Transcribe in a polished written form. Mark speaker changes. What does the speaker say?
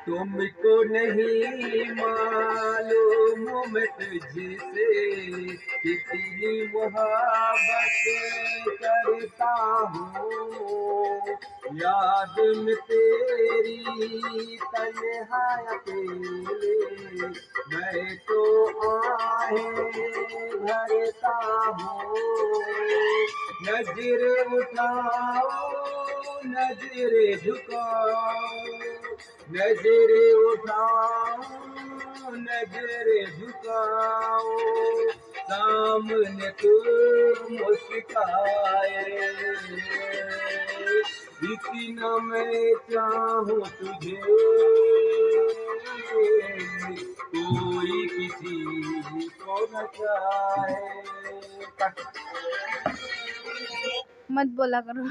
Speaker 1: तुमको नहीं मालूम मैं तुझसे कितनी मोहब्बत करता हूँ। याद में तेरी तन्हा अकेले मैं तो आहें भरता हूँ। नजर उठाओ नजर झुकाओ, नजर उठाओ नजर झुकाओ, सामने तू मुस्काए। इतना मैं चाहूँ तुझे कोई किसी को न चाहे।
Speaker 2: मत बोला करो।